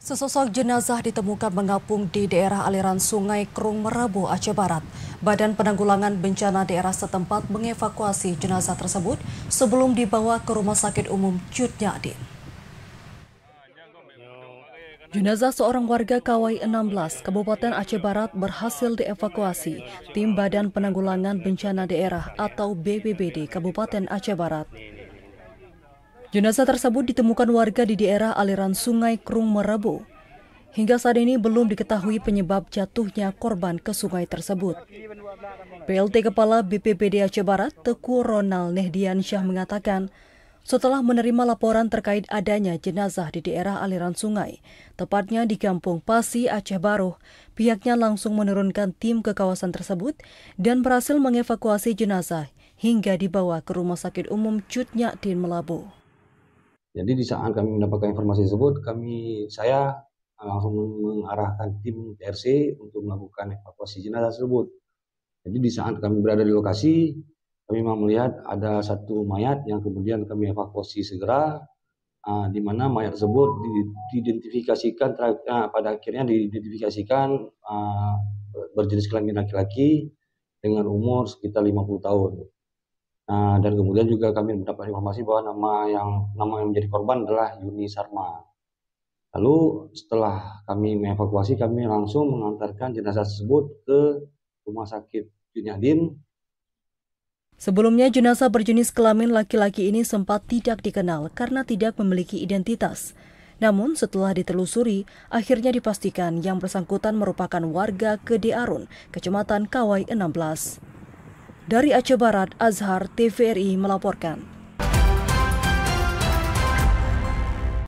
Sesosok jenazah ditemukan mengapung di daerah aliran Sungai Krung Merabu, Aceh Barat. Badan Penanggulangan Bencana daerah setempat mengevakuasi jenazah tersebut sebelum dibawa ke Rumah Sakit Umum Cut Nyak Dien. Jenazah seorang warga Kawai 16, Kabupaten Aceh Barat berhasil dievakuasi tim Badan Penanggulangan Bencana Daerah atau BPBD Kabupaten Aceh Barat. Jenazah tersebut ditemukan warga di daerah aliran Sungai Krung Merabu. Hingga saat ini belum diketahui penyebab jatuhnya korban ke sungai tersebut. PLT Kepala BPBD Aceh Barat, Teku Ronald Nehdian Syah mengatakan, setelah menerima laporan terkait adanya jenazah di daerah aliran sungai, tepatnya di Kampung Pasi, Aceh Baru, pihaknya langsung menurunkan tim ke kawasan tersebut dan berhasil mengevakuasi jenazah hingga dibawa ke Rumah Sakit Umum Cut Nyak Dien Melabu. Jadi di saat kami mendapatkan informasi tersebut, saya langsung mengarahkan tim TRC untuk melakukan evakuasi jenazah tersebut. Jadi di saat kami berada di lokasi, kami memang melihat ada satu mayat yang kemudian kami evakuasi segera, di mana mayat tersebut diidentifikasikan pada akhirnya berjenis kelamin laki-laki dengan umur sekitar 50 tahun. Dan kemudian juga kami mendapat informasi bahwa nama yang menjadi korban adalah Yuni Sarma. Lalu setelah kami mengevakuasi, kami langsung mengantarkan jenazah tersebut ke Rumah Sakit Cut Nyak Dien. Sebelumnya jenazah berjenis kelamin laki-laki ini sempat tidak dikenal karena tidak memiliki identitas. Namun setelah ditelusuri, akhirnya dipastikan yang bersangkutan merupakan warga Gede Arun, Kecamatan Kawai 16. Dari Aceh Barat, Azhar TVRI melaporkan.